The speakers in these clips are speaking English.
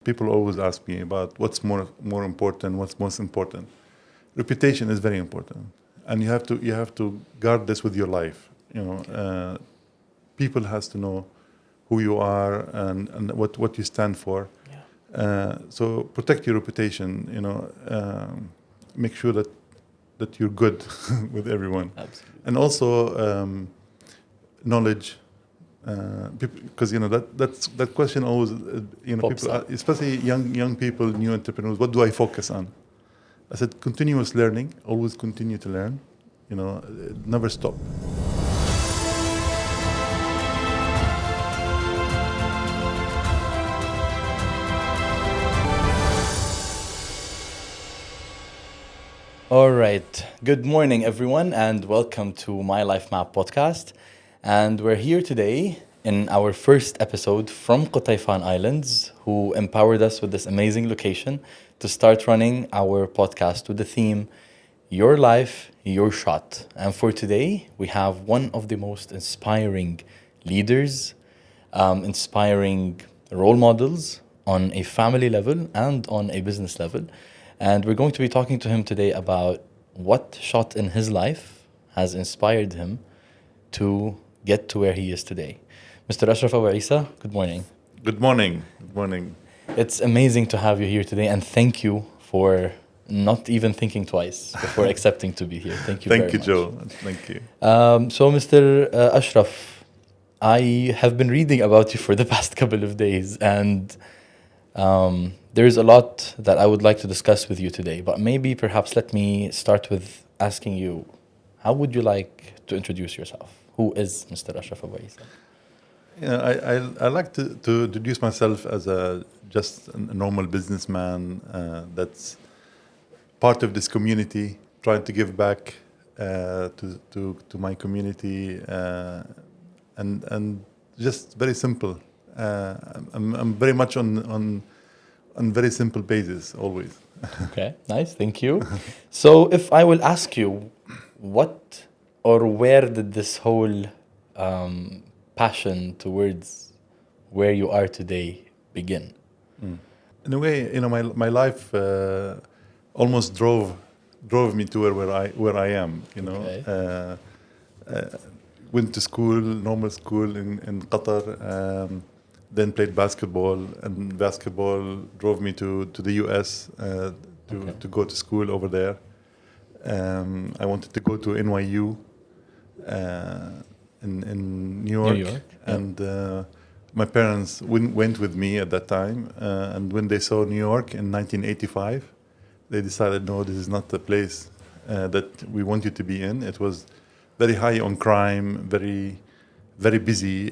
People always ask me about what's more important, what's most important. Reputation is very important, and you have to guard this with your life. People has to know who you are and what you stand for. So protect your reputation. Make sure that you're good with everyone, Absolutely. and also knowledge. Because that question always Pops people, up. especially young people, new entrepreneurs. What do I focus on? I said continuous learning. Always continue to learn. Never stop. All right. Good morning, everyone, and welcome to My Life Map podcast. And we're here today in our first episode from Qutaifan Islands, who empowered us with this amazing location to start running our podcast with the theme Your Life, Your Shot. And for today, we have one of the most inspiring leaders, inspiring role models on a family level and on a business level. And we're going to be talking to him today about what shot in his life has inspired him to get to where he is today. Mr. Ashraf Abuissa, good morning. Good morning. Good morning. It's amazing to have you here today, and thank you for not even thinking twice before accepting to be here. Thank you very Thank you, much. Joe. Thank you. So, Mr. Ashraf, I have been reading about you for the past couple of days, and there is a lot that I would like to discuss with you today. But maybe perhaps let me start with asking you, how would you like to introduce yourself? Who is Mr. Ashraf Abuissa? I like to introduce myself as just a normal businessman that's part of this community, trying to give back to my community, and just very simple. I'm very much on very simple basis always. Okay, nice, thank you. So if I will ask you, what or where did this whole passion towards where you are today begin? In a way, my life almost drove me to where I am. Okay. Went to school, normal school in Qatar. Then played basketball, and basketball drove me to the US to go to school over there. I wanted to go to NYU in New York, York, yeah. and my parents went with me at that time. And when they saw New York in 1985, they decided, no, this is not the place that we want you to be in. It was very high on crime, very, very busy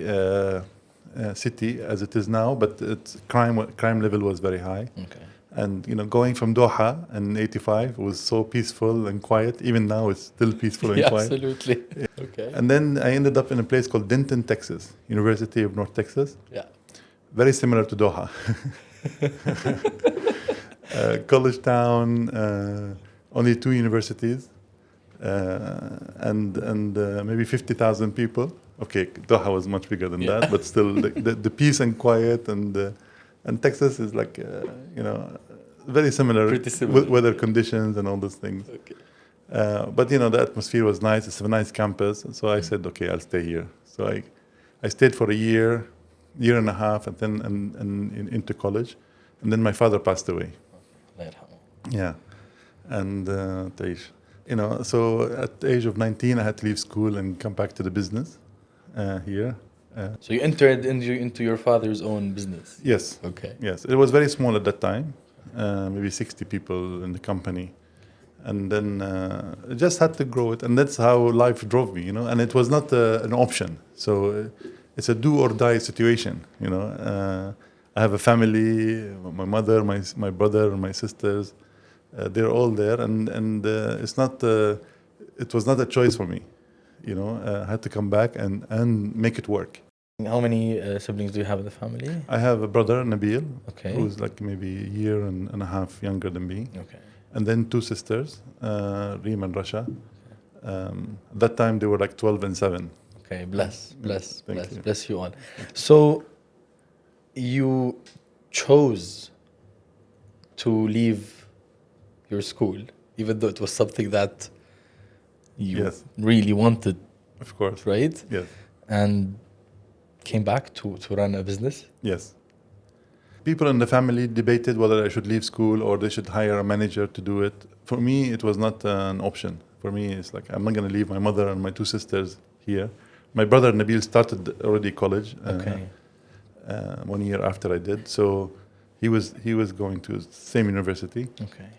city as it is now, but its crime level was very high. Okay. And going from Doha in '85 was so peaceful and quiet. Even now, it's still peaceful and Yeah, quiet. absolutely. Okay. And then I ended up in a place called Denton, Texas, University of North Texas. Yeah. Very similar to Doha. College town, only 2 universities, and maybe 50,000 people. Okay, Doha was much bigger than that, but still the peace and quiet, and Texas is like very similar, Pretty similar. weather conditions and all those things. Okay. But the atmosphere was nice. It's a nice campus, so I said, okay, I'll stay here. So I stayed for a year and a half, and then into college, and then my father passed away. Allah yarhamah. Yeah, and تعيش. So at the age of 19, I had to leave school and come back to the business here. So you entered into your father's own business. Yes, Okay. yes. It was very small at that time, maybe 60 people in the company. And then I just had to grow it. And that's how life drove me, And it was not an option. So it's a do or die situation, I have a family, my mother, my brother, my sisters. They're all there. And it's not, it was not a choice for me, I had to come back and make it work. How many siblings do you have in the family? I have a brother, Nabil, Okay. who's like maybe a year and a half younger than me. Okay. And then 2 sisters, Reem and Rasha. At that time, they were like 12 and 7. Okay. Bless Thank you. you all. So you chose to leave your school, even though it was something that you Yes, really wanted, of course. right? Yes, And came back to run a business. yes. People in the family debated whether I should leave school or they should hire a manager to do it. For me, it was not an option. For me, it's like I'm not going to leave my mother and my two sisters here. My brother Nabil started already college. Okay. 1 year after I did. So he was going to same university. Okay.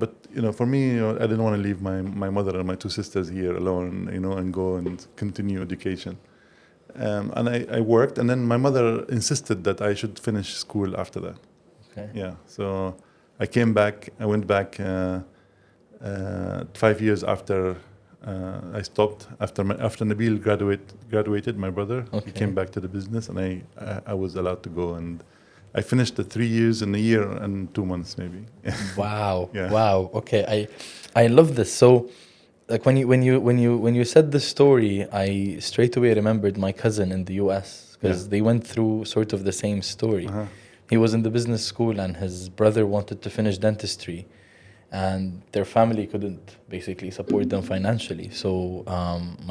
But for me, I didn't want to leave my mother and my two sisters here alone, and go and continue education. And I worked, and then my mother insisted that I should finish school after that. Okay. Yeah. So I came back. I went back 5 years after I stopped. After Nabil graduated, my brother, Okay. he came back to the business, and I was allowed to go, and I finished the 3 years in a year and 2 months maybe. Wow. Yeah. Wow. Okay. I love this. So like when you said this story, I straight away remembered my cousin in the US because Yeah. they went through sort of the same story. Uh-huh. He was in the business school and his brother wanted to finish dentistry, and their family couldn't basically support them financially. So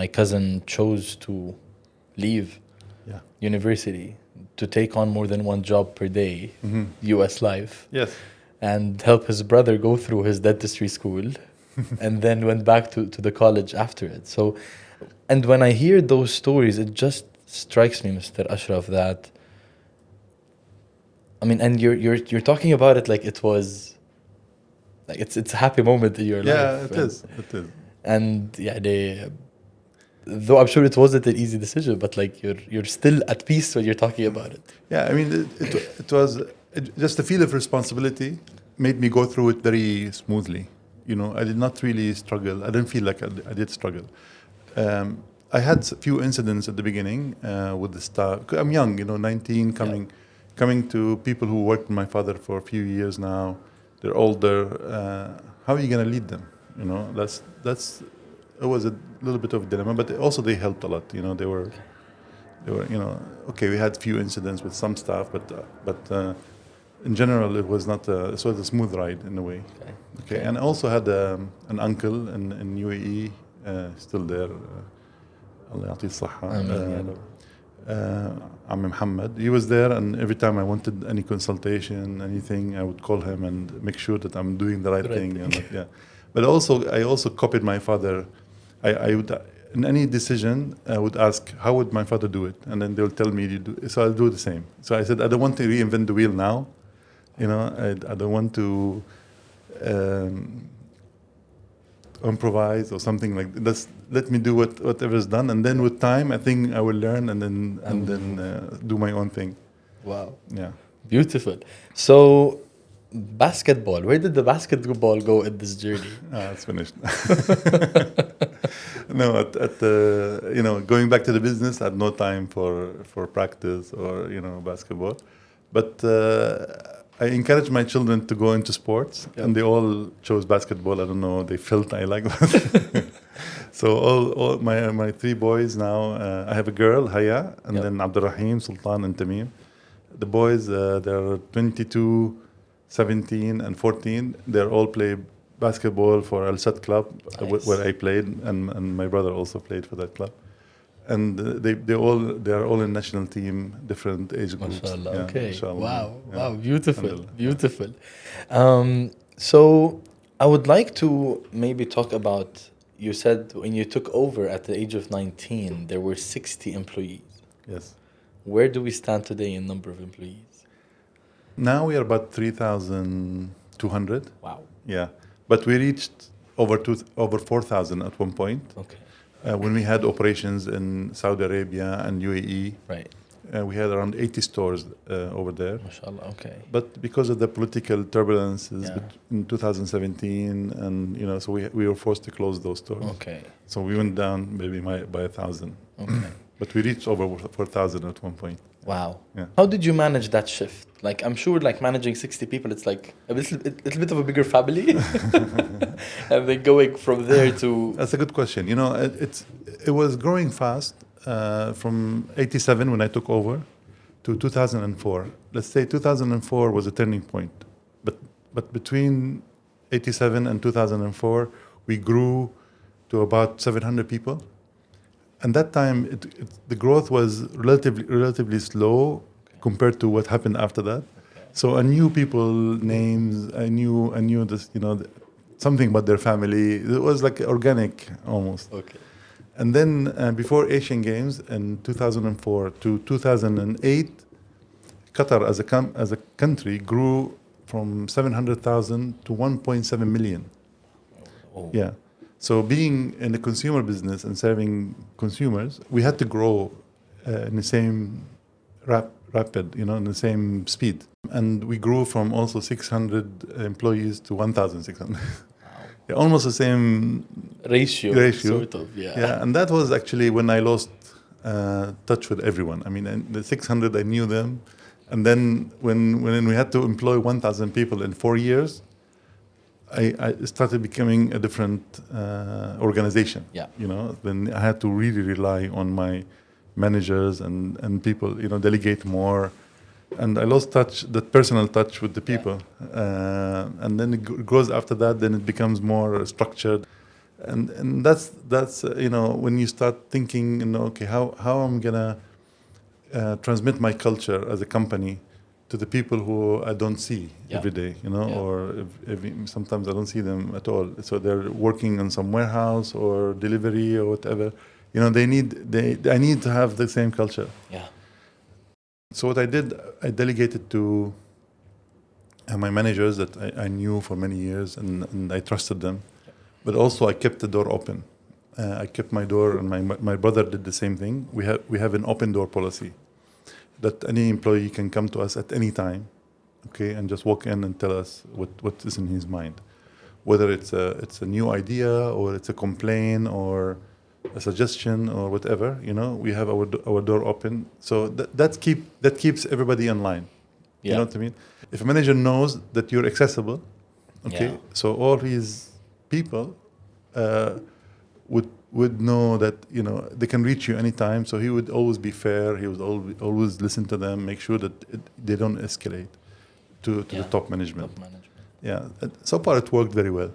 my cousin chose to leave Yeah. university to take on more than one job per day, US life, Yes. and help his brother go through his dentistry school and then went back to the college after it. So, and when I hear those stories, it just strikes me, Mr. Ashraf, that I mean, and you're talking about it like it was like it's a happy moment in your life. Yeah, it is. It is. And yeah, though I'm sure it wasn't an easy decision, but like you're still at peace when you're talking about it. Yeah, I mean, it was just the feel of responsibility made me go through it very smoothly. I did not really struggle. I didn't feel like I did struggle. I had a few incidents at the beginning with the staff. 'Cause I'm young, 19, coming to people who worked with my father for a few years now. They're older. How are you going to lead them? It was a little bit of a dilemma, but also they helped a lot. They were, okay. We had few incidents with some staff, but in general, it was not. It was a smooth ride in a way. Okay. And I also had an uncle in UAE, still there. Allah يعطيه الصحة. Ammi Muhammad. He was there, and every time I wanted any consultation, anything, I would call him and make sure that I'm doing the right thing. Yeah. But I also copied my father. I would, in any decision, I would ask, how would my father do it? And then they'll tell me, so I'll do the same. So I said, I don't want to reinvent the wheel now. I don't want to improvise or something like that. Let me do whatever is done, and then with time, I think I will learn, and then do my own thing. Wow. Yeah. Beautiful. So, basketball. Where did the basketball go in this journey? It's finished. No, going back to the business, I had no time for practice or basketball, but I encouraged my children to go into sports, and they all chose basketball. I don't know, they felt I like that. So all my three boys now, I have a girl, Haya, and then Abdurrahim, Sultan, and Tamim. The boys, they're 22, 17, and 14. They're all play basketball for Al Sadd Club, where I played, and my brother also played for that club. And they are all in national team, different age groups. Mashallah. Yeah, Okay. mashallah. Wow. Yeah. Wow. Beautiful. Alhamdulillah. Beautiful. So I would like to maybe talk about. You said when you took over at the age of 19, there were 60 employees. Yes. Where do we stand today in number of employees? Now we are about 3,200. Wow. Yeah, but we reached over 4,000 at one point. Okay. When we had operations in Saudi Arabia and UAE, Right. we had around 80 stores over there. Mashallah. Okay. But because of the political turbulences Yeah. in 2017, and so we were forced to close those stores. Okay. So we went down maybe by 1,000. Okay. But we reached over 4,000 at one point. Wow. Yeah. How did you manage that shift? Like, I'm sure like managing 60 people, it's like a little bit of a bigger family. And then going from there to... That's a good question. It was growing fast from 87 when I took over to 2004. Let's say 2004 was a turning point. But but between 87 and 2004, we grew to about 700 people. And that time, the growth was relatively slow compared to what happened after that. So I knew people names. I knew this, something about their family. It was like organic almost. Okay. And then before Asian Games in 2004 to 2008, Qatar as a country grew from 700,000 to 1.7 million. Oh. Yeah. So being in the consumer business and serving consumers, we had to grow in the same rapid, in the same speed. And we grew from also 600 employees to 1,600. Yeah, almost the same Ratio. Sort of, yeah. Yeah, and that was actually when I lost touch with everyone. I mean, the 600, I knew them. And then when we had to employ 1,000 people in 4 years, I started becoming a different organization. Yeah. Then I had to really rely on my managers and people, delegate more. And I lost that personal touch with the people. And then it grows after that, then it becomes more structured. And that's when you start thinking, okay, how I'm going to transmit my culture as a company to the people who I don't see every day, or sometimes I don't see them at all. So they're working in some warehouse or delivery or whatever. I need to have the same culture. Yeah. So what I did, I delegated to my managers that I knew for many years and I trusted them. But also I kept the door open. I kept my door, and my brother did the same thing. We have an open door policy that any employee can come to us at any time, okay, and just walk in and tell us what is in his mind, whether it's a new idea or it's a complaint or a suggestion or whatever. We have our door open, so that keeps everybody in line. Yeah. You know what I mean? If a manager knows that you're accessible, okay, so all his people would know that they can reach you anytime. So he would always be fair. He would always listen to them, make sure that they don't escalate to the top management. Yeah, so far it worked very well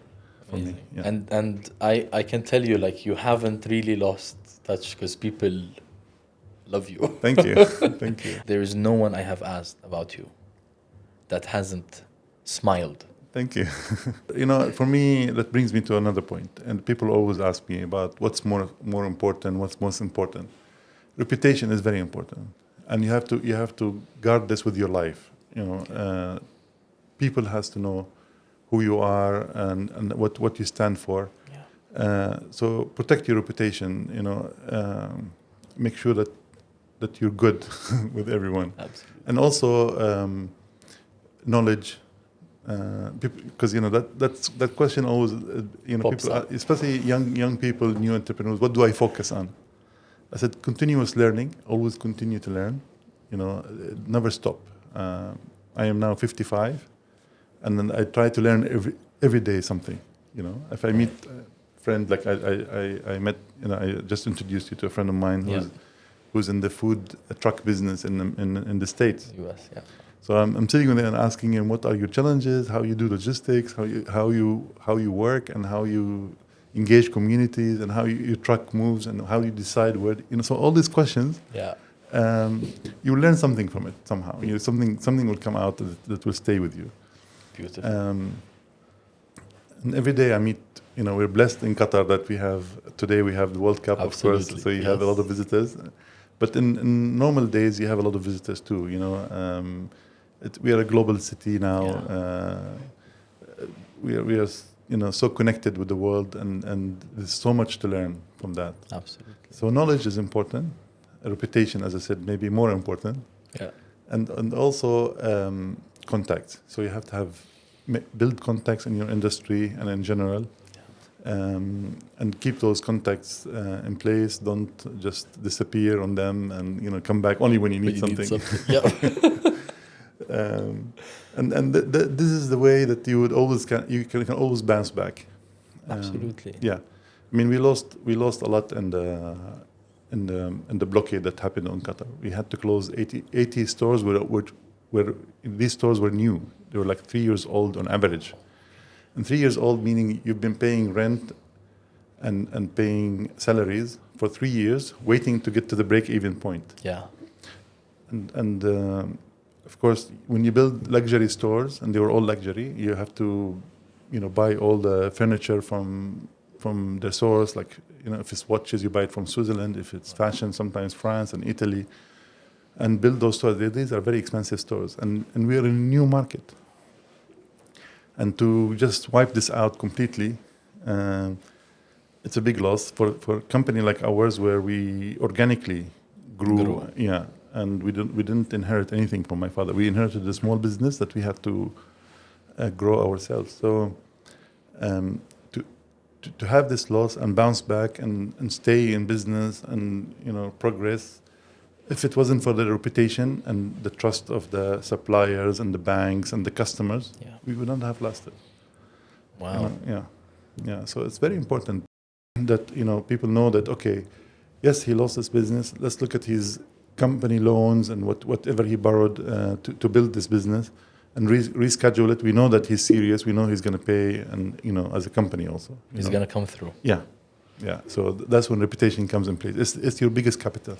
for me. Yeah. And I can tell you, you haven't really lost touch because people love you. Thank you. Thank you. There is no one I have asked about you that hasn't smiled. Thank you. For me, that brings me to another point. And people always ask me about what's more important, what's most important. Reputation is very important, and you have to guard this with your life. People has to know who you are and what you stand for. Yeah. So protect your reputation. Make sure that you're good with everyone. Absolutely. And also knowledge. Because that question always people, especially young people, new entrepreneurs, what do I focus on? I said continuous learning, always continue to learn, never stop. I am now 55, and then I try to learn every day something. If I meet a friend, like I met, I just introduced you to a friend of mine who's in the food truck business in the States. US, yeah. So I'm sitting there and asking him, what are your challenges, how you do logistics, how you work, and how you engage communities, and how your truck moves, and how you decide where. So all these questions. Yeah. You learn something from it somehow. Something will come out that will stay with you. Beautiful. And every day I meet. We're blessed in Qatar that today we have the World Cup, Absolutely. of course. So you have a lot of visitors, but in normal days you have a lot of visitors too. We are a global city now. Yeah. We are so connected with the world, and there's so much to learn from that. Absolutely. So knowledge is important. Reputation, as I said, maybe more important. Yeah. And also contacts. So you have to build contacts in your industry and in general. And keep those contacts in place. Don't just disappear on them and come back only when you need something. Yeah. This is the way that you would always you can always bounce back. Absolutely. Yeah, I mean we lost a lot in the blockade that happened on Qatar. We had to close 80 stores where these stores were new. They were like 3 years old on average. And 3 years old meaning you've been paying rent and paying salaries for 3 years, waiting to get to the break-even point. Yeah. And of course, when you build luxury stores, and they were all luxury, you have to, buy all the furniture from the source. Like, if it's watches, you buy it from Switzerland. If it's fashion, sometimes France and Italy, and build those stores. These are very expensive stores, and we are in a new market. And to just wipe this out completely, it's a big loss for a company like ours, where we organically grew. Yeah. And we didn't inherit anything from my father. We inherited a small business that we had to grow ourselves. So to have this loss and bounce back and stay in business and progress, if it wasn't for the reputation and the trust of the suppliers and the banks and the customers, we would not have lasted. Wow. Yeah. So it's very important that people know that, okay, yes, he lost his business. Let's look at his company loans and whatever he borrowed to build this business, and reschedule it. We know that he's serious. We know he's going to pay, and as a company also, he's going to come through. Yeah. So that's when reputation comes in place. It's your biggest capital.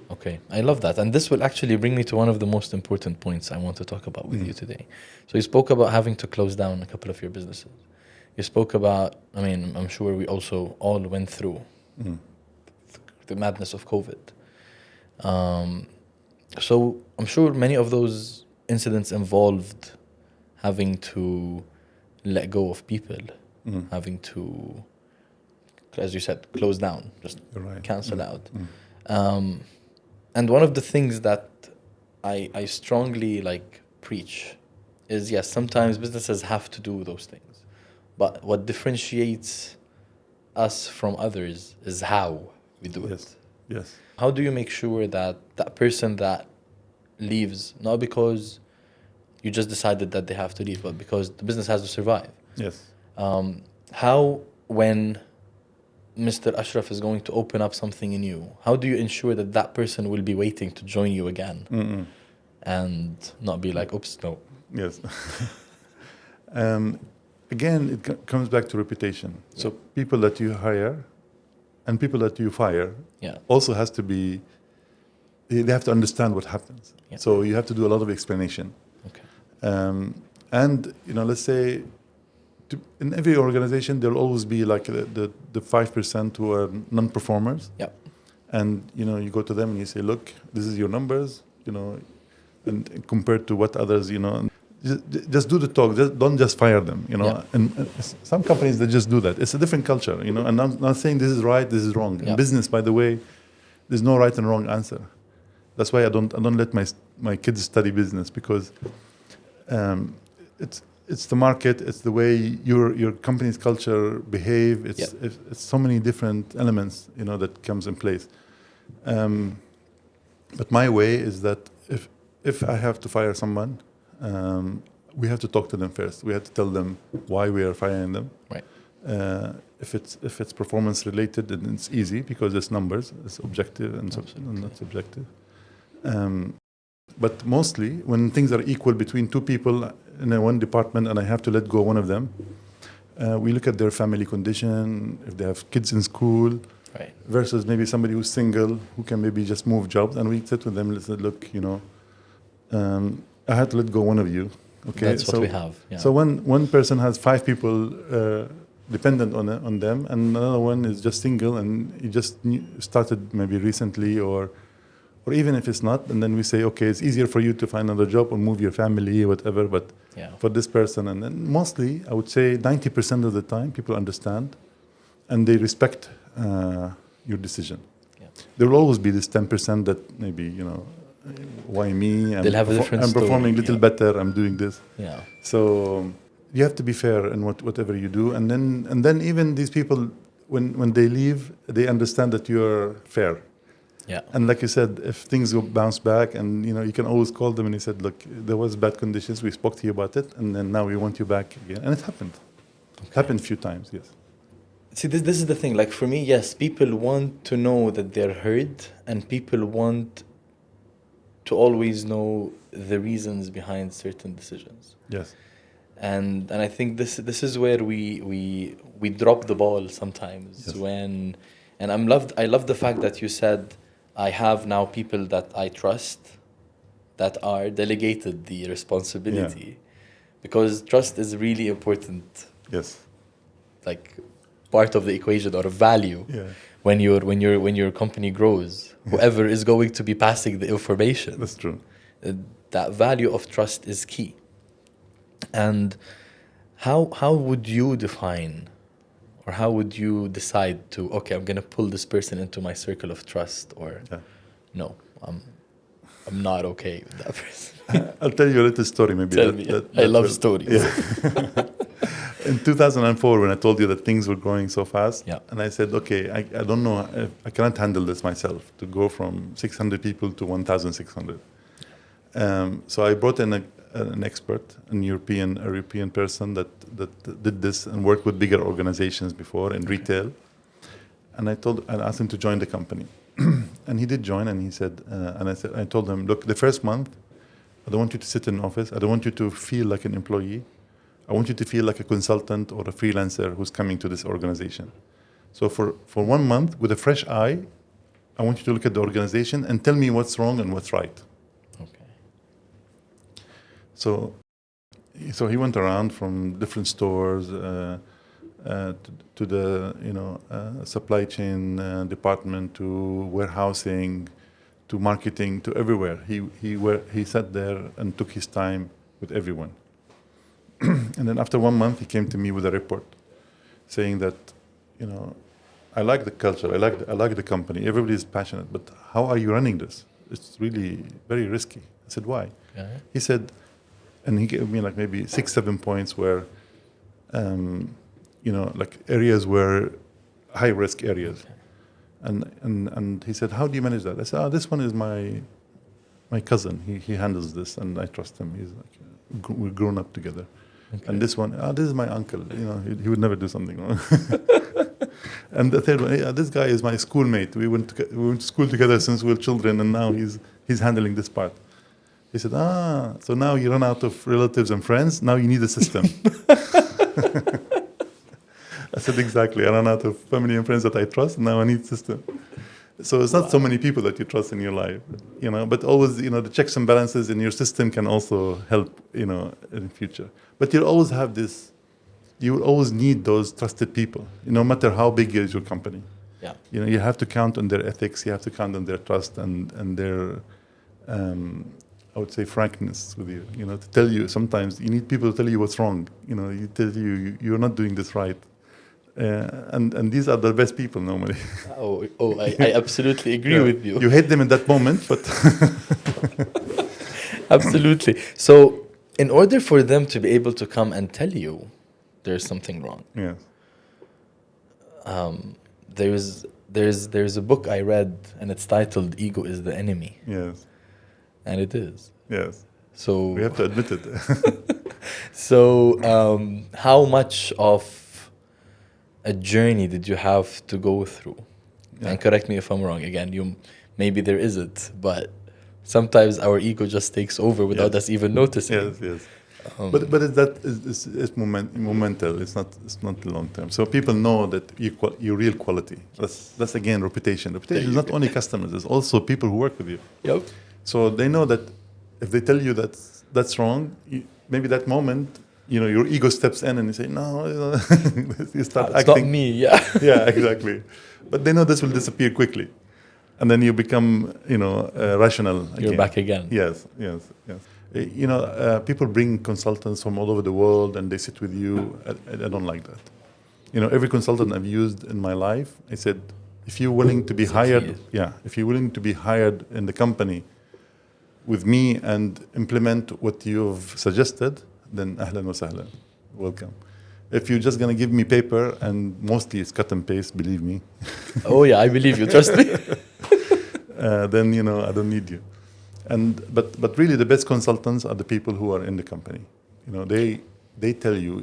Okay, I love that, and this will actually bring me to one of the most important points I want to talk about with you today. So you spoke about having to close down a couple of your businesses. You spoke about, I'm sure we also all went through the madness of COVID. So I'm sure many of those incidents involved having to let go of people, having to, as you said, close down, just cancel out. And one of the things that I strongly preach is, yes, sometimes businesses have to do those things, but what differentiates us from others is how we do it. Yes. How do you make sure that that person that leaves, not because you just decided that they have to leave, but because the business has to survive? Yes. How, when Mr. Ashraf is going to open up something in you, how do you ensure that that person will be waiting to join you again and not be like, oops, no? Yes. Again, it comes back to reputation. So people that you hire and people that you fire also has to be, they have to understand what happens. So you have to do a lot of explanation. Okay. And, let's say, in every organization, there'll always be like the 5% who are non-performers. Yeah. And, you go to them and you say, look, this is your numbers, and compared to what others, just do the talk. Don't just fire them, And some companies, they just do that. It's a different culture, And I'm not saying this is right, this is wrong. In business, by the way, there's no right and wrong answer. That's why I don't let my kids study business, because it's the market, it's the way your company's culture behave. It's so many different elements, that comes in place. But my way is that if I have to fire someone, we have to talk to them first. We have to tell them why we are firing them. Right. If it's performance related, then it's easy because it's numbers, it's objective and not subjective. But mostly, when things are equal between two people in one department and I have to let go one of them, we look at their family condition, if they have kids in school, versus maybe somebody who's single, who can maybe just move jobs. And we sit with them and say, look, I had to let go one of you. Okay, that's what we have. Yeah. So one person has 5 people dependent on them, and another one is just single and he just started maybe recently, or even if it's not, and then we say, okay, it's easier for you to find another job or move your family or whatever, but for this person, and then mostly, I would say 90% of the time, people understand and they respect your decision. Yeah. There will always be this 10% that maybe, why me? I'm performing a little better, I'm doing this. Yeah. So you have to be fair in whatever you do, and then even these people, when they leave, they understand that you're fair. Yeah. And like you said, if things will bounce back, and you can always call them and you said, look, there was bad conditions, we spoke to you about it, and then now we want you back again. And it happened. Okay. It happened a few times, yes. See, this is the thing. Like for me, yes, people want to know that they're heard, and people want to always know the reasons behind certain decisions. Yes. And I think this is where we drop the ball sometimes. Yes. I love the fact that you said I have now people that I trust that are delegated the responsibility, because trust is really important, Yes. like part of the equation or a value. Yeah. When your company grows, whoever is going to be passing the information, That's true. that value of trust is key. And how would you define, or how would you decide to, okay, I'm gonna pull this person into my circle of trust, or no, I'm not okay with that person. I'll tell you a little story maybe. Tell me. I love stories. Yeah. In 2004, when I told you that things were growing so fast, and I said, okay, I don't know, I cannot handle this myself, to go from 600 people to 1,600. So I brought in an expert, a European person that did this and worked with bigger organizations before in retail. And I asked him to join the company. And he did join, and he said, I told him, look, the first month, I don't want you to sit in an office. I don't want you to feel like an employee. I want you to feel like a consultant or a freelancer who's coming to this organization. So for 1 month, with a fresh eye, I want you to look at the organization and tell me what's wrong and what's right. Okay. So he went around from different stores to the supply chain department, to warehousing, to marketing, to everywhere. He sat there and took his time with everyone. And then after 1 month, he came to me with a report saying that, I like the culture, I like the company, everybody is passionate, but how are you running this? It's really very risky. I said, why? Okay. He said, and he gave me like maybe 6-7 points where, like areas where high risk areas. Okay. And he said, how do you manage that? I said, this one is my cousin. He handles this, and I trust him. He's like, we're grown up together. Okay. And this one, this is my uncle. He would never do something wrong. And the third one, this guy is my schoolmate. We went to school together since we were children, and now he's handling this part. He said, so now you run out of relatives and friends. Now you need a system. I said, exactly. I run out of family and friends that I trust. Now I need a system. So it's not so many people that you trust in your life, but always, the checks and balances in your system can also help, in the future. But you'll always have this, you will always need those trusted people, no matter how big is your company. Yeah. You have to count on their ethics, you have to count on their trust and their, I would say, frankness with you, to tell you, sometimes you need people to tell you what's wrong. You tell you're not doing this right. And these are the best people normally. I absolutely agree with you. You hate them in that moment, but absolutely. So, in order for them to be able to come and tell you there's something wrong, yes. There's a book I read, and it's titled "Ego is the Enemy." Yes. And it is. Yes. So we have to admit it. So, how much of a journey did you have to go through? Yeah. And correct me if I'm wrong. Again, maybe there isn't, but sometimes our ego just takes over without us even noticing. Yes. But it's momental. It's not long term. So people know that your real quality. That's again reputation. Reputation is not only customers. It's also people who work with you. Yep. So they know that if they tell you that's wrong, maybe that moment, your ego steps in and you say, no, you start acting. It's not me, yeah. Yeah, exactly. But they know this will disappear quickly. And then you become, rational again. You're back again. Yes. People bring consultants from all over the world and they sit with you. I don't like that. Every consultant I've used in my life, I said, if you're willing to be hired, if you're willing to be hired in the company with me and implement what you've suggested, then ahlan wa sahlan, welcome. If you're just going to give me paper, and mostly it's cut and paste, believe me. Oh yeah, I believe you, trust me. Then, I don't need you. But really the best consultants are the people who are in the company. They tell you,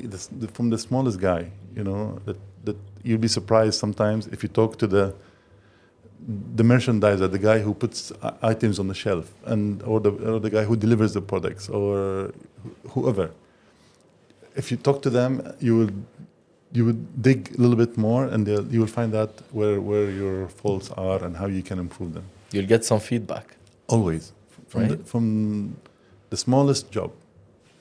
from the smallest guy, that you'll be surprised sometimes if you talk to the merchandiser, the guy who puts items on the shelf, or the guy who delivers the products, or whoever. If you talk to them, you would dig a little bit more, and you will find out where your faults are and how you can improve them. You'll get some feedback. Always, from the smallest job.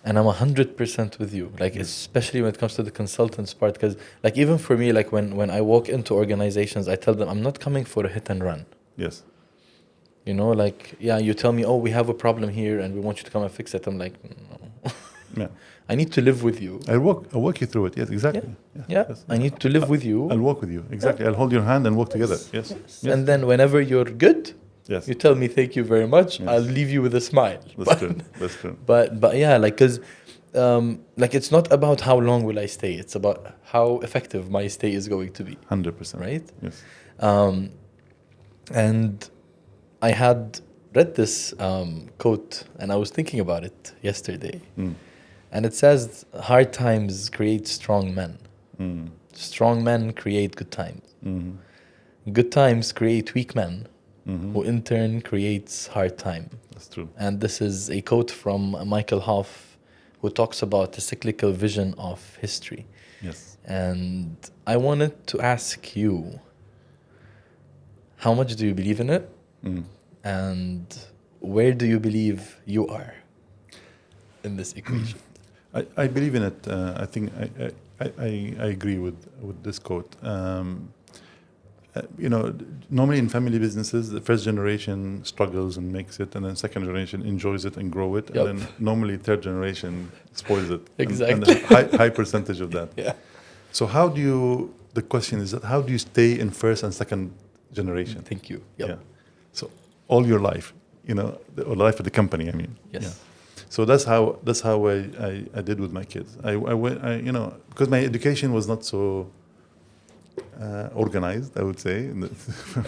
And I'm 100% with you, like especially when it comes to the consultants part, because like even for me, like when I walk into organizations, I tell them I'm not coming for a hit and run. Yes. You know, like, yeah, you tell me, oh, we have a problem here and we want you to come and fix it. I'm like, no. Yeah. I need to live with you. I'll walk you through it. Yes, exactly. Yeah. Yes. I need to live with you. I'll walk with you. Exactly. I'll hold your hand and walk together. Yes. And then whenever you're good, yes, you tell me thank you very much. Yes. I'll leave you with a smile. That's true. That's true. But yeah, like, because like it's not about how long will I stay. It's about how effective my stay is going to be. 100%. Right? Yes. And I had read this quote and I was thinking about it yesterday. And it says, hard times create strong men. Strong men create good times. Good times create weak men, who in turn creates hard time. That's true. And this is a quote from Michael Hoff, who talks about the cyclical vision of history. Yes. And I wanted to ask you, how much do you believe in it? And where do you believe you are in this equation? I believe in it. I think I agree with this quote. You know, normally in family businesses, the first generation struggles and makes it, and then second generation enjoys it and grow it, and then normally third generation spoils it. Exactly. And high percentage of that. Yeah. So the question is that how do you stay in first and second generation? Thank you. Yeah. So all your life, you know, or life of the company, I mean. Yes. Yeah. So that's how I did with my kids. I you know, because my education was not so organized, I would say.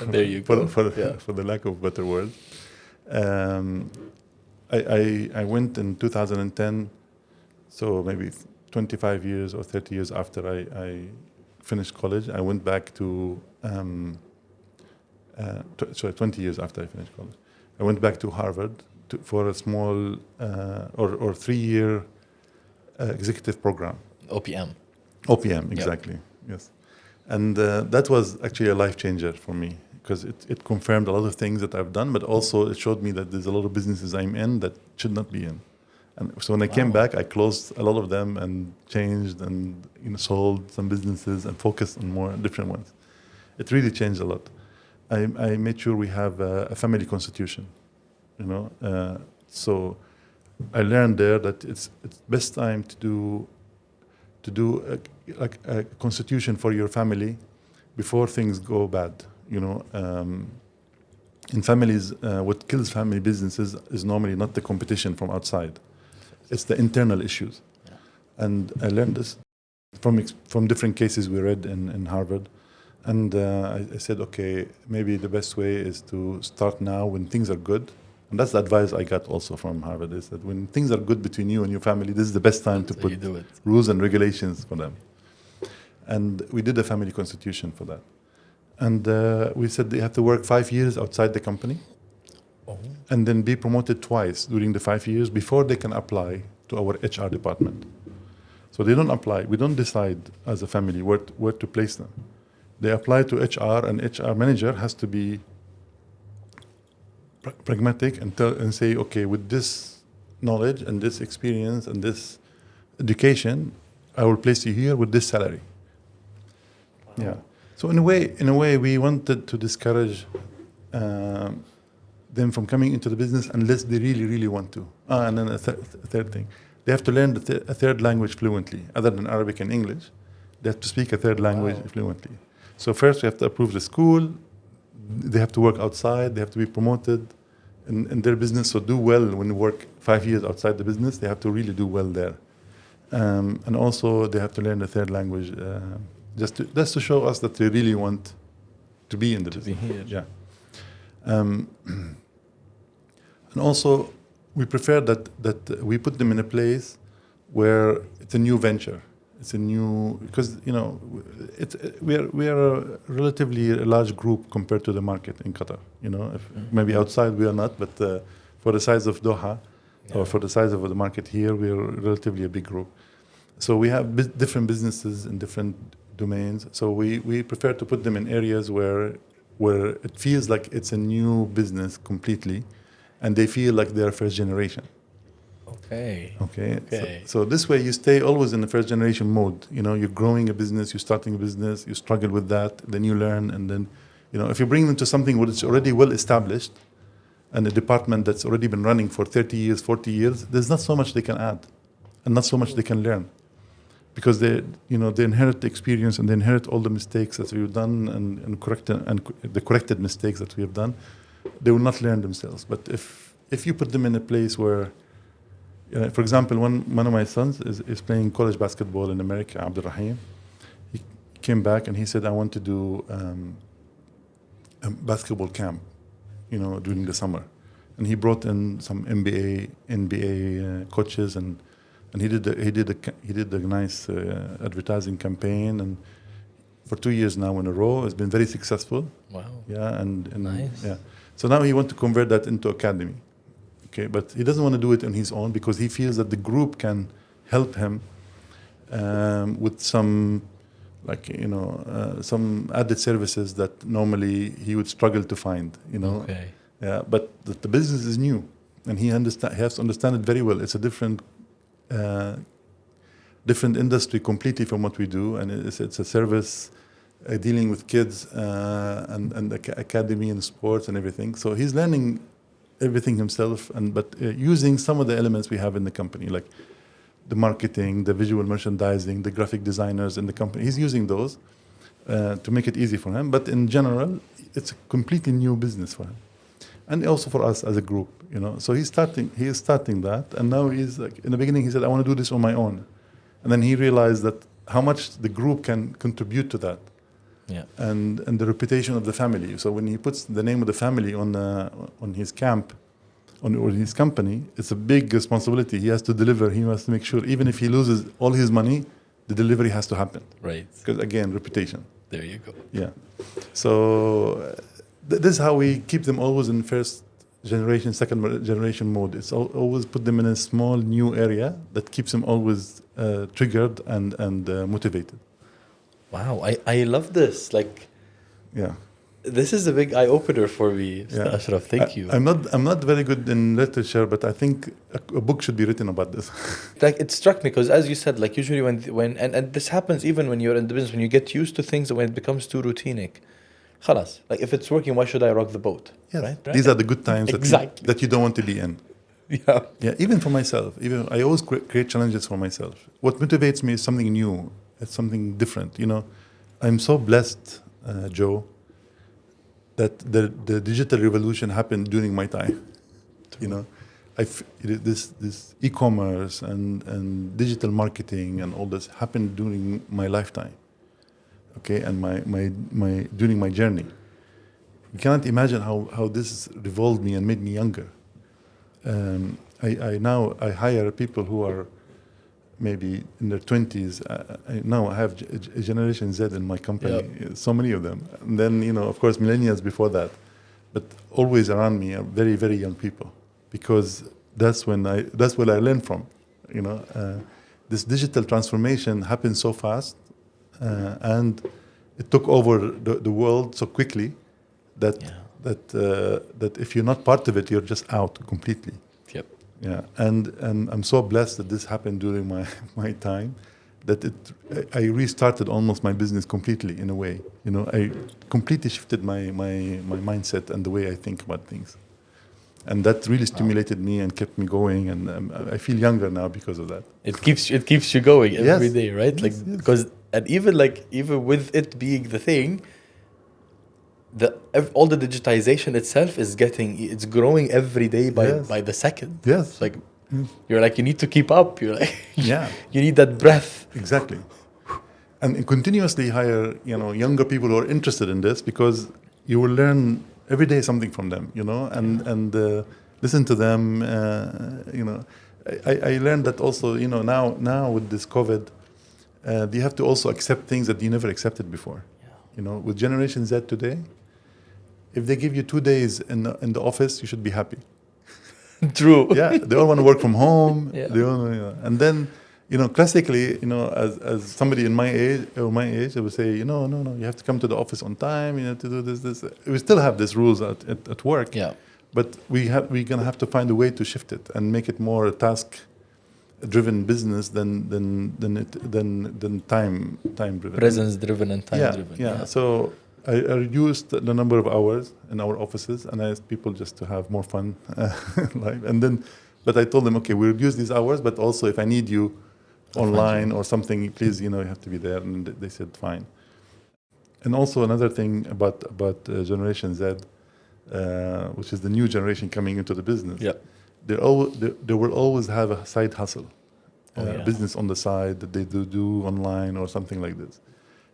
There you go. For the lack of better word. I went in 2010, so maybe 25 years or 30 years after I finished college. I went back to 20 years after I finished college. I went back to Harvard for a small or 3-year executive program. OPM, exactly. Yes. And that was actually a life changer for me, because it confirmed a lot of things that I've done, but also it showed me that there's a lot of businesses I'm in that should not be in. And so when I came back, I closed a lot of them and changed and sold some businesses and focused on more different ones. It really changed a lot. I made sure we have a family constitution, so I learned there that it's best time to do a constitution for your family before things go bad. In families, what kills family businesses is normally not the competition from outside; it's the internal issues. Yeah. And I learned this from different cases we read in Harvard. And I said, okay, maybe the best way is to start now when things are good. And that's the advice I got also from Harvard, is that when things are good between you and your family, this is the best time to put rules and regulations for them. And we did a family constitution for that. And we said they have to work 5 years outside the company and then be promoted twice during the 5 years before they can apply to our HR department. So they don't apply. We don't decide as a family where to place them. They apply to HR, and HR manager has to be pragmatic and say, okay, with this knowledge and this experience and this education, I will place you here with this salary. Wow. Yeah. So in a way, we wanted to discourage them from coming into the business unless they really, really want to. And then a third thing, they have to learn a third language fluently, other than Arabic and English. They have to speak a third language fluently. So first we have to approve the school. They have to work outside. They have to be promoted in their business. So do well when you work 5 years outside the business. They have to really do well there. And also they have to learn the third language just to show us that they really want to be in the business. Be here. Yeah. And also we prefer that we put them in a place where it's a new venture. It's a new because we are a relatively large group compared to the market in Qatar. If maybe outside we are not, but for the size of Doha or for the size of the market here, we are relatively a big group. So we have different businesses in different domains. So we prefer to put them in areas where it feels like it's a new business completely, and they feel like they're first generation. Okay. So this way you stay always in the first generation mode. You're growing a business, you're starting a business, you struggle with that, then you learn, and then, if you bring them to something where it's already well established and a department that's already been running for 30 years, 40 years, there's not so much they can add and not so much they can learn. Because they inherit the experience and they inherit all the mistakes that we've done and the corrected mistakes that we have done. They will not learn themselves. But if you put them in a place where, for example, one of my sons is playing college basketball in America, Abdul Rahim. He came back and he said, I want to do a basketball camp, during the summer. And he brought in some NBA coaches and he did a nice advertising campaign, and for 2 years now in a row, it's been very successful. Wow. Yeah, and nice. Yeah. So now he wants to convert that into academy. Okay, but he doesn't want to do it on his own because he feels that the group can help him with some, some added services that normally he would struggle to find. Okay. Yeah, but the business is new, and he has to understand it very well. It's a different industry completely from what we do, and it's a service dealing with kids and academy and sports and everything. So he's learning everything himself, but using some of the elements we have in the company, like the marketing, the visual merchandising, the graphic designers in the company. He's using those to make it easy for him. But in general, it's a completely new business for him, and also for us as a group. So he is starting that, and now he's like, in the beginning he said, I want to do this on my own, and then he realized that how much the group can contribute to that. Yeah. And the reputation of the family. So when he puts the name of the family on his camp, or his company, it's a big responsibility. He has to deliver. He has to make sure, even if he loses all his money, the delivery has to happen. Right. Because again, reputation. There you go. Yeah. So this is how we keep them always in first generation, second generation mode. It's always put them in a small new area that keeps them always triggered and motivated. Wow, I love this. Yeah. This is a big eye opener for me, Mr. Ashraf. Thank you. I'm not very good in literature, but I think a book should be written about this. It struck me because, as you said, usually when and this happens even when you're in the business, when you get used to things, when it becomes too routinic. Khalas, if it's working, why should I rock the boat? Yes. Right? These are the good times Exactly. that you don't want to be in. Yeah. Yeah. Even for myself, I always create challenges for myself. What motivates me is something new. It's something different. I'm so blessed, Joe, that the digital revolution happened during my time. This e-commerce and digital marketing and all this happened during my lifetime. Okay, and my during my journey. You cannot imagine how this revolved me and made me younger. I hire people who are maybe in their 20s. I have a Generation Z in my company. Yep. So many of them. And then, of course, millennials before that. But always around me are very, very young people, because that's where I learn from. This digital transformation happened so fast, and it took over the world so quickly that if you're not part of it, you're just out completely. Yep. Yeah, and I'm so blessed that this happened during my time, that I restarted almost my business completely in a way. I completely shifted my mindset and the way I think about things, and that really stimulated me and kept me going. And I feel younger now because of that. It keeps you going every day, right? Yes. Because and even with it being the thing, all the digitization itself it's growing every day by the second. Yes. You're you need to keep up. You're yeah. You need that breath. Exactly. And continuously hire, younger people who are interested in this, because you will learn every day something from them, and listen to them. I learned that also, now with this COVID, you have to also accept things that you never accepted before. Yeah. You know, with Generation Z today, if they give you 2 days in the office, you should be happy. True. Yeah, they all want to work from home. Yeah. They all, and then, classically, as somebody in my age, I would say, no, you have to come to the office on time. You have to do this. We still have these rules at work. Yeah. But we're gonna have to find a way to shift it and make it more a task-driven business than time-driven. Presence-driven and time-driven. Yeah. So I reduced the number of hours in our offices, and I asked people just to have more fun life. But I told them, okay, we reduce these hours, but also if I need you online or something, please, you have to be there. And they said, fine. And also another thing about Generation Z, which is the new generation coming into the business. Yeah. They will always have a side hustle, business on the side that they do online or something like this.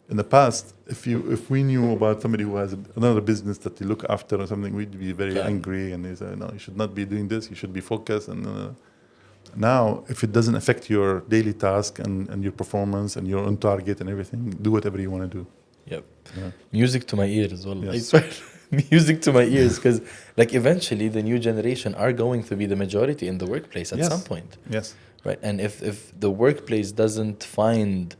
In the past, if we knew about somebody who has another business that they look after or something, we'd be very angry and they say, no, you should not be doing this. You should be focused. And now, if it doesn't affect your daily task and your performance and your own target and everything, do whatever you want to do. Yep. Yeah. Music to my ears. Well, Yes. I swear, music to my ears, because eventually the new generation are going to be the majority in the workplace at some point. Yes. Right. And if the workplace doesn't find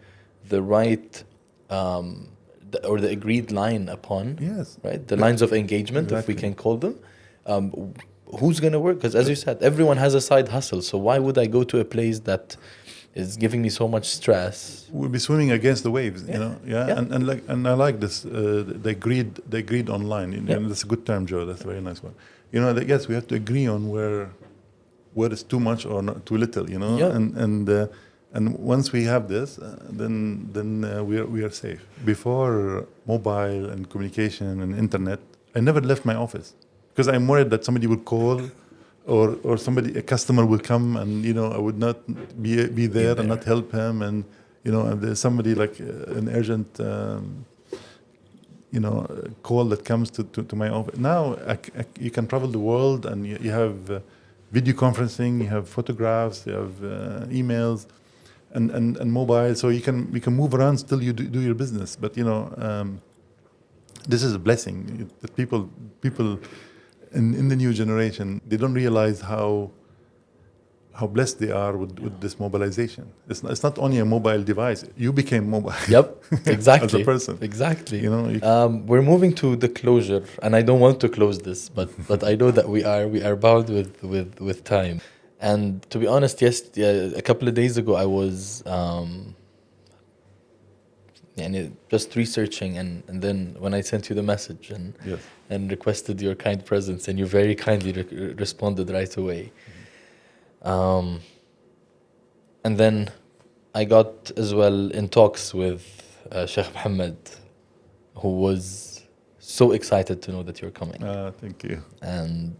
the right or the agreed line upon, right, the lines of engagement, if we can call them, who's going to work? Because as you said, everyone has a side hustle. So why would I go to a place that is giving me so much stress? We'll be swimming against the waves, And I like this. They agreed online. And that's a good term, Joe. That's a very nice one. Yes, we have to agree on where is too much or not too little. And once we have this, then we are safe. Before mobile and communication and internet, I never left my office because I'm worried that somebody would call, or a customer will come, and I would not be there and not help him, and and there's somebody like an urgent call that comes to my office. Now you can travel the world, and you have video conferencing, you have photographs, you have emails. And mobile, so we can move around. Still, you do your business, but this is a blessing. That people in the new generation, they don't realize how blessed they are with this mobilization. It's not only a mobile device. You became mobile. Yep, exactly. As a person, exactly. We're moving to the closure, and I don't want to close this, but I know that we are bound with time. And to be honest, a couple of days ago, I was just researching, and then when I sent you the message and requested your kind presence, and you very kindly responded right away. And then I got as well in talks with Sheikh Mohammed, who was so excited to know that you're coming. Thank you. And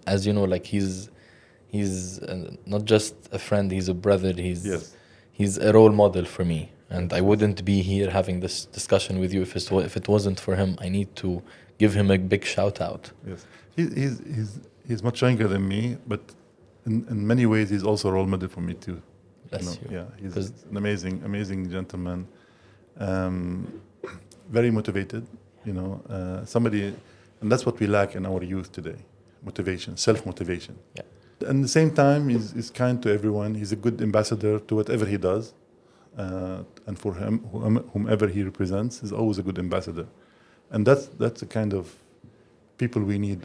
as you know, he's not just a friend, he's a brother, he's a role model for me. And I wouldn't be here having this discussion with you if it wasn't for him. I need to give him a big shout out. Yes, he's much younger than me, but in many ways he's also a role model for me too. Bless you. Yeah, he's an amazing gentleman, very motivated. Somebody, and that's what we lack in our youth today: motivation, self-motivation. Yeah. At the same time, he's kind to everyone. He's a good ambassador to whatever he does. And for him, whomever he represents, is always a good ambassador. And that's the kind of people we need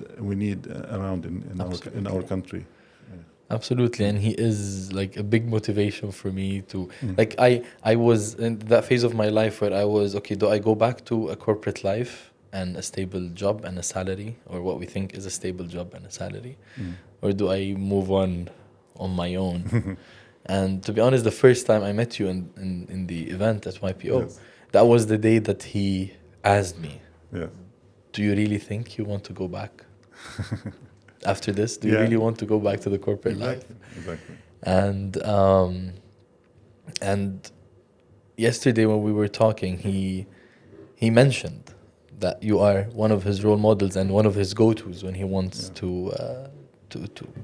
around in our country. Yeah. Absolutely, and he is like a big motivation for me to I was in that phase of my life where I was, okay, do I go back to a corporate life and a stable job and a salary, or what we think is a stable job and a salary, or do I move on my own? And to be honest, the first time I met you in the event at YPO, that was the day that he asked me, do you really think you want to go back? After this, do you really want to go back to the corporate life? Exactly. And yesterday when we were talking, he mentioned that you are one of his role models and one of his go-tos when he wants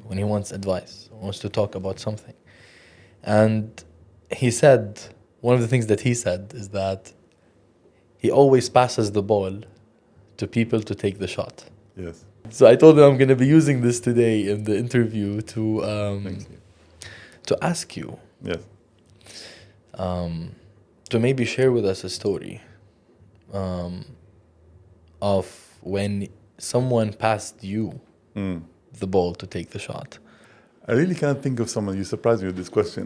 when he wants advice, or wants to talk about something. And he said one of the things that he said is that he always passes the ball to people to take the shot. Yes. So I told him I'm going to be using this today in the interview Thank you. to ask you Yes. to maybe share with us a story of when someone passed you the ball to take the shot. I really can't think of someone. You surprised me with this question.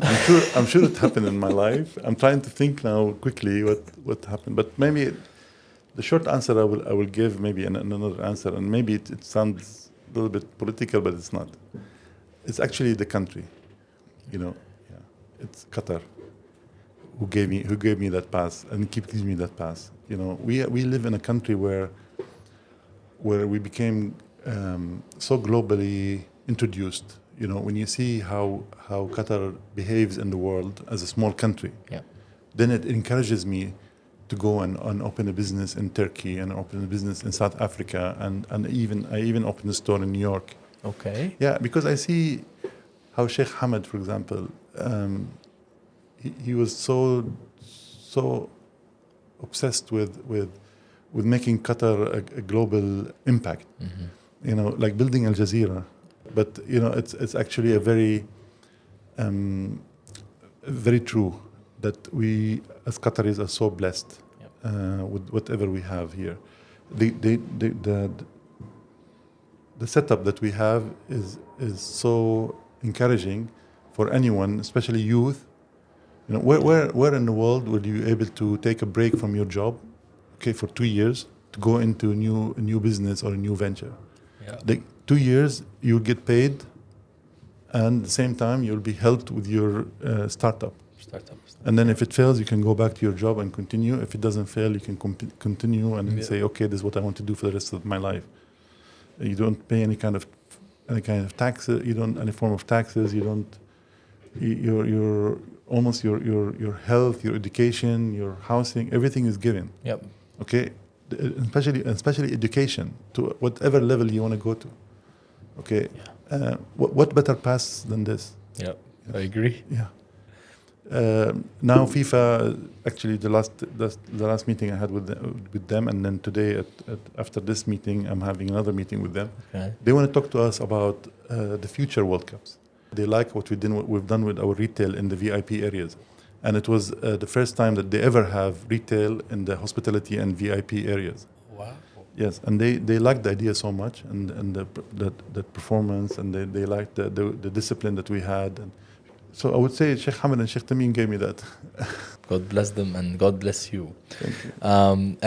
I'm sure it happened in my life. I'm trying to think now quickly what happened. But maybe the short answer I will give maybe another answer, and maybe it sounds a little bit political, but it's not. It's actually the country, Yeah, it's Qatar who gave me that pass and keep giving me that pass. We live in a country where we became so globally introduced. When you see how Qatar behaves in the world as a small country, then it encourages me to go and open a business in Turkey and open a business in South Africa, and I even opened a store in New York. Okay. Yeah, because I see how Sheikh Hamad, for example, he was so obsessed with making Qatar a global impact. Like building Al Jazeera. But it's actually a very very true that we as Qataris are so blessed with whatever we have here. The setup that we have is so encouraging for anyone, especially youth. Where in the world will you able to take a break from your job, for 2 years to go into a new business or a new venture? Like 2 years, you'll get paid, and at the same time, you'll be helped with your startup. And then if it fails, you can go back to your job and continue. If it doesn't fail, you can continue and then say, okay, this is what I want to do for the rest of my life. You don't pay any kind of taxes. You don't any form of taxes. You don't. Your almost your health, your education, your housing, everything is given. Yep. Okay. Especially education to whatever level you want to go to. Okay. Yeah. What better pass than this? Yeah, I agree. Yeah. Now FIFA, actually the last meeting I had with them, and then today after this meeting I'm having another meeting with them. Okay. They want to talk to us about the future World Cups. They like what we've done with our retail in the VIP areas, and it was the first time that they ever have retail in the hospitality and VIP areas. Wow. Yes, and they liked the idea so much, and the performance, and they liked the discipline that we had. And so I would say Sheikh Hamad and Sheikh Tamim gave me that. God bless them and God bless you. Thank you.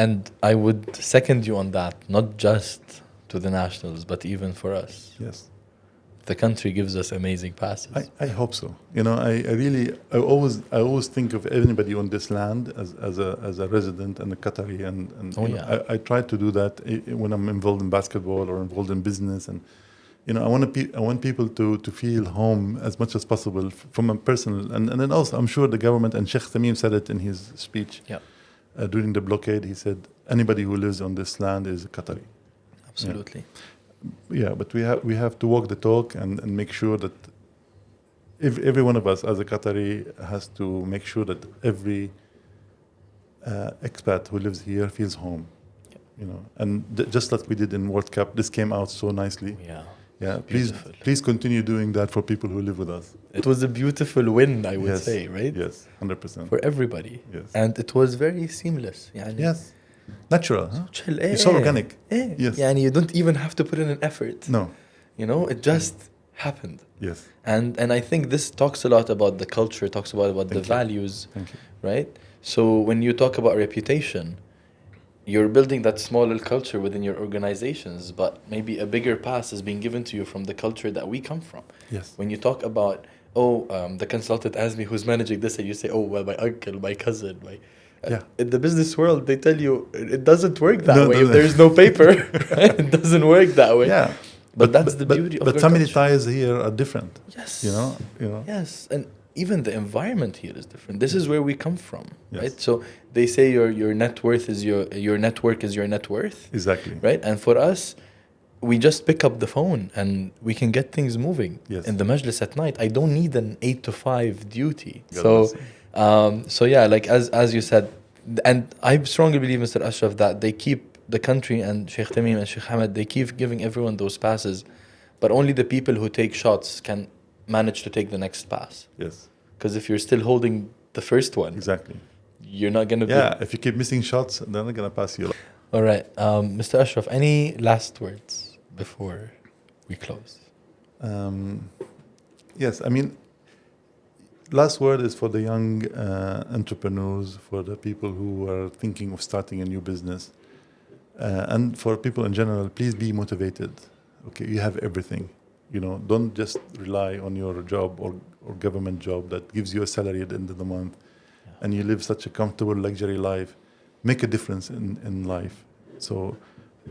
And I would second you on that, not just to the nationals, but even for us. Yes. The country gives us amazing passes. I hope so. I always think of anybody on this land as a resident and a Qatari, and I try to do that when I'm involved in basketball or involved in business, and I want people to feel home as much as possible from a personal, and then also I'm sure the government, and Sheikh Tamim said it in his speech during the blockade. He said anybody who lives on this land is a Qatari. Absolutely. Yeah, but we have to walk the talk and make sure that every one of us as a Qatari has to make sure that every expat who lives here feels home. And just like we did in World Cup, this came out so nicely. Yeah. Please continue doing that for people who live with us. It was a beautiful win, I would say, right? Yes, 100%. For everybody. Yes. And it was very seamless. Yes. Natural, huh? Chill. It's so organic. Yes. You don't even have to put in an effort. No. It just happened. Yes. And I think this talks a lot about the culture, talks about the values, right? So when you talk about reputation, you're building that smaller culture within your organizations, but maybe a bigger pass is being given to you from the culture that we come from. Yes. When you talk about, the consultant asked me who's managing this, and you say, well, my uncle, my cousin, in the business world, they tell you it doesn't work that way. If there's no paper, it doesn't work that way. Yeah. But that's the beauty of But our family culture. ties here are different. Yes. Yes. And even the environment here is different. This is where we come from, Yes. right? So they say your net worth is your network is your net worth. Exactly. Right? And for us, we just pick up the phone and we can get things moving Yes. in the majlis at night. I don't need an 8 to 5 duty. God So, bless you. yeah, like as you said, and I strongly believe, Mr. Ashraf, that they keep the country and Sheikh Tamim and Sheikh Hamad, they keep giving everyone those passes, but only the people who take shots can manage to take the next pass. Yes, Because if you're still holding the first one, exactly. you're not going to Yeah, if you keep missing shots, they're not gonna pass you. All right. Mr. Ashraf, any last words before we close? Yes, I mean, last word is for the young entrepreneurs, for the people who are thinking of starting a new business, and for people in general. Please be motivated. Okay, you have everything. You know, don't just rely on your job or government job that gives you a salary at the end of the month, and you live such a comfortable luxury life. Make a difference in life. So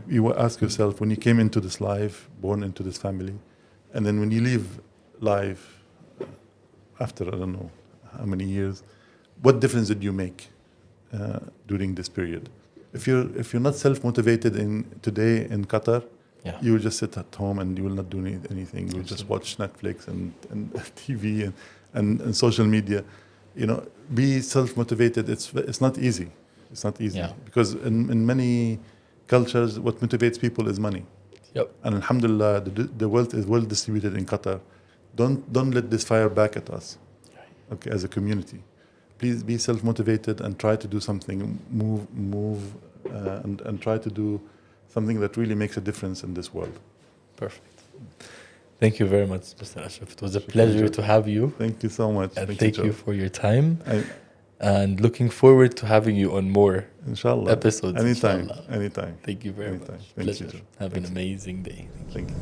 you will ask yourself, when you came into this life, born into this family, and then when you leave life after, I don't know how many years, what difference did you make during this period? If you're not self-motivated today in Qatar, Yeah. you will just sit at home and you will not do anything. You will just watch Netflix and TV and social media. You know, be self-motivated. It's not easy. It's not easy. Yeah. Because in many cultures, what motivates people is money. Yep. And alhamdulillah, the wealth is well distributed in Qatar. Don't let this fire back at us. Okay, as a community, please be self-motivated and try to do something. Move, and try to do something that really makes a difference in this world. Perfect. Thank you very much, Mr. Ashraf. It was a pleasure to have you. Thank you so much. And thank you for your time. I, And looking forward to having you on more inshallah. episodes. Anytime. Inshallah. Anytime. Thank you very Anytime. much. Thank you, Pleasure. Joe. Have Thanks. an amazing day. Thank you.